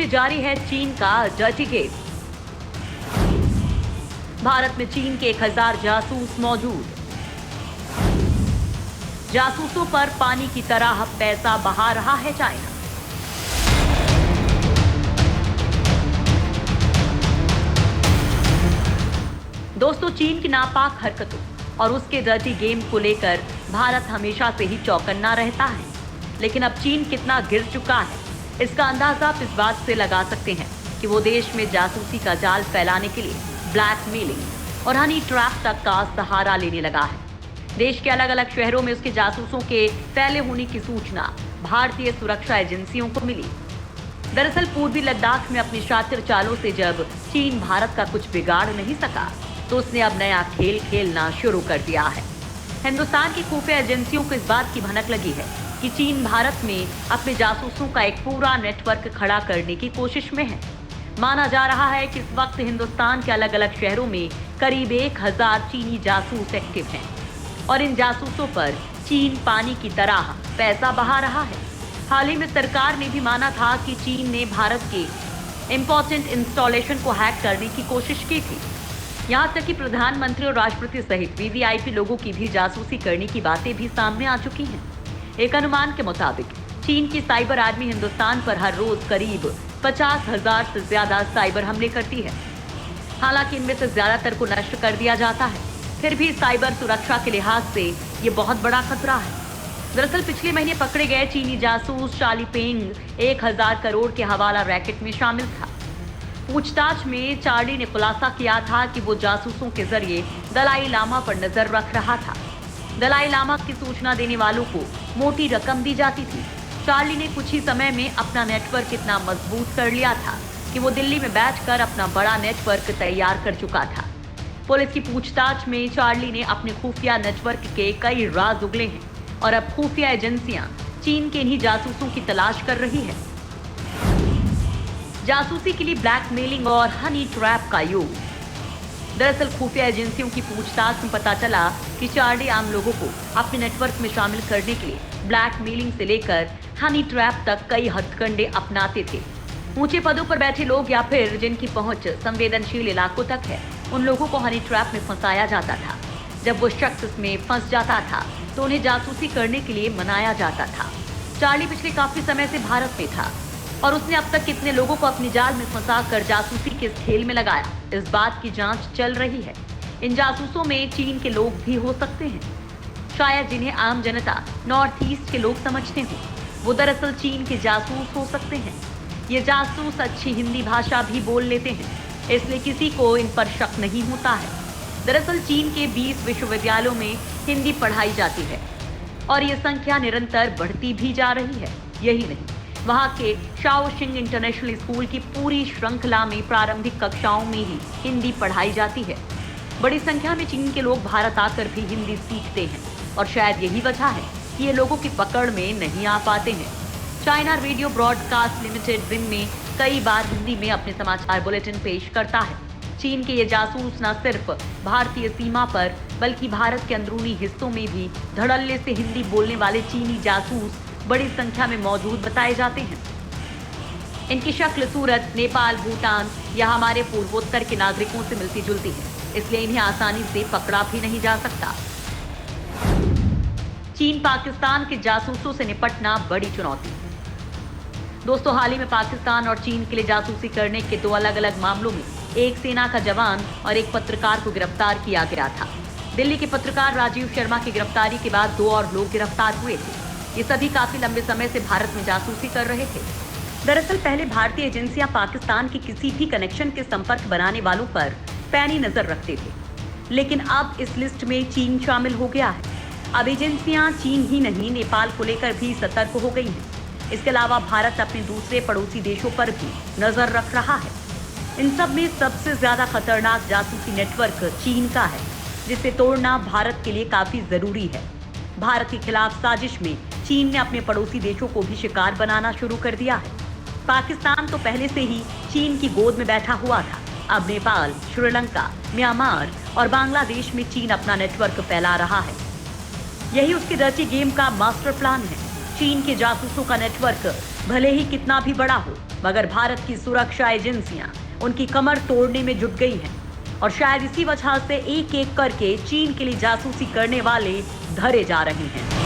में जारी है चीन का डर्टी गेम। भारत में चीन के 1000 जासूस मौजूद। जासूसों पर पानी की तरह पैसा बहा रहा है चाइना। दोस्तों, चीन की नापाक हरकतों और उसके डर्टी गेम को लेकर भारत हमेशा से ही चौकन्ना रहता है। लेकिन अब चीन कितना गिर चुका है, इसका अंदाजा आप इस बात से लगा सकते हैं कि वो देश में जासूसी का जाल फैलाने के लिए ब्लैकमेलिंग और हनी ट्रैप तक का सहारा लेने लगा है। देश के अलग अलग शहरों में उसके जासूसों के फैले होने की सूचना भारतीय सुरक्षा एजेंसियों को मिली। दरअसल पूर्वी लद्दाख में अपनी शातिर चालों से जब चीन भारत का कुछ बिगाड़ नहीं सका, तो उसने अब नया खेल खेलना शुरू कर दिया है। हिंदुस्तान की खुफिया एजेंसियों को इस बात की भनक लगी है कि चीन भारत में अपने जासूसों का एक पूरा नेटवर्क खड़ा करने की कोशिश में है। माना जा रहा है कि इस वक्त हिंदुस्तान के अलग अलग शहरों में करीब 1000 चीनी जासूस एक्टिव हैं और इन जासूसों पर चीन पानी की तरह पैसा बहा रहा है। हाल ही में सरकार ने भी माना था कि चीन ने भारत के इंपॉर्टेंट इंस्टॉलेशन को हैक करने की कोशिश की थी। यहाँ तक कि प्रधानमंत्री और राष्ट्रपति सहित वीवीआईपी लोगों की भी जासूसी करने की बातें भी सामने आ चुकी हैं। एक अनुमान के मुताबिक चीन की साइबर आर्मी हिंदुस्तान पर हर रोज करीब 50,000 से ज्यादा साइबर हमले करती है। हालांकि इनमें से ज्यादातर को नष्ट कर दिया जाता है, फिर भी साइबर सुरक्षा के लिहाज से ये बहुत बड़ा खतरा है। दरअसल पिछले महीने पकड़े गए चीनी जासूस चार्ली पेंग 1000 करोड़ के हवाला रैकेट में शामिल था। पूछताछ में चार्ली ने खुलासा किया था कि वो जासूसों के जरिए दलाई लामा पर नजर रख रहा था। दलाई लामा की सूचना देने वालों को मोटी रकम दी जाती थी। चार्ली ने कुछ ही समय में अपना नेटवर्क इतना मजबूत कर लिया था कि वो दिल्ली में बैठकर अपना बड़ा नेटवर्क तैयार कर चुका था। पुलिस की पूछताछ में चार्ली ने अपने खुफिया नेटवर्क के कई राज उगले हैं और अब खुफिया एजेंसियां चीन के इन्हीं जासूसों की तलाश कर रही है। जासूसी के लिए ब्लैकमेलिंग और हनी ट्रैप का योग। दरअसल खुफिया एजेंसियों की पूछताछ में पता चला कि चार्ली आम लोगों को अपने नेटवर्क में शामिल करने के लिए ब्लैकमेलिंग से लेकर हनी ट्रैप तक कई हथकंडे अपनाते थे। ऊंचे पदों पर बैठे लोग या फिर जिनकी पहुंच संवेदनशील इलाकों तक है, उन लोगों को हनी ट्रैप में फंसाया जाता था। जब वो शख्स इसमें फंस जाता था तो उन्हें जासूसी करने के लिए मनाया जाता था। चार्ली पिछले काफी समय से भारत में था और उसने अब तक कितने लोगों को अपनी जाल में फंसा कर जासूसी के इस खेल में लगाया, इस बात की जांच चल रही है। इन जासूसों में चीन के लोग भी हो सकते हैं, शायद जिन्हें आम जनता नॉर्थ ईस्ट के लोग समझते हो, वो दरअसल चीन के जासूस हो सकते हैं। ये जासूस अच्छी हिंदी भाषा भी बोल लेते हैं, इसलिए किसी को इन पर शक नहीं होता है। दरअसल चीन के 20 विश्वविद्यालयों में हिंदी पढ़ाई जाती है और ये संख्या निरंतर बढ़ती भी जा रही है। यही नहीं, वहाँ के शाओशिंग इंटरनेशनल स्कूल की पूरी श्रृंखला में प्रारंभिक कक्षाओं में ही हिंदी पढ़ाई जाती है। बड़ी संख्या में चीन के लोग भारत आकर भी हिंदी सीखते हैं और शायद यही वजह है कि ये लोगों की पकड़ में नहीं आ पाते हैं। चाइना रेडियो ब्रॉडकास्ट लिमिटेड दिन में कई बार हिंदी में अपने समाचार बुलेटिन पेश करता है। चीन के ये जासूस न सिर्फ भारतीय सीमा पर बल्कि भारत के अंदरूनी हिस्सों में भी धड़ल्ले से हिंदी बोलने वाले चीनी जासूस बड़ी संख्या में मौजूद बताए जाते हैं। इनकी शक्ल सूरत नेपाल, भूटान या हमारे पूर्वोत्तर के नागरिकों से मिलती जुलती है, इसलिए इन्हें आसानी से पकड़ा भी नहीं जा सकता। चीन पाकिस्तान के जासूसों से निपटना बड़ी चुनौती। दोस्तों, हाल ही में पाकिस्तान और चीन के लिए जासूसी करने के 2 अलग अलग मामलों में एक सेना का जवान और एक पत्रकार को गिरफ्तार किया गया था। दिल्ली के पत्रकार राजीव शर्मा की गिरफ्तारी के बाद 2 और लोग गिरफ्तार हुए थे। ये सभी काफी लंबे समय से भारत में जासूसी कर रहे थे। दरअसल पहले भारतीय एजेंसियां पाकिस्तान के किसी भी कनेक्शन के संपर्क बनाने वालों पर पैनी नजर रखते थे, लेकिन अब इस लिस्ट में चीन शामिल हो गया है। अब एजेंसियां चीन ही नहीं, नेपाल को लेकर भी सतर्क हो गई हैं। इसके अलावा भारत अपने दूसरे पड़ोसी देशों पर भी नजर रख रहा है। इन सब में सबसे ज्यादा खतरनाक जासूसी नेटवर्क चीन का है, जिसे तोड़ना भारत के लिए काफी जरूरी है। भारत के खिलाफ साजिश में चीन ने अपने पड़ोसी देशों को भी शिकार बनाना शुरू कर दिया है। पाकिस्तान तो पहले से ही चीन की गोद में बैठा हुआ था। अब नेपाल, श्रीलंका, म्यांमार और बांग्लादेश में चीन अपना नेटवर्क फैला रहा है। यही उसके डर्टी गेम का मास्टर प्लान है। चीन के जासूसों का नेटवर्क भले ही कितना भी बड़ा हो, मगर भारत की सुरक्षा एजेंसियां उनकी कमर तोड़ने में जुट गई हैं और शायद इसी वजह से एक एक करके चीन के लिए जासूसी करने वाले धरे जा रहे हैं।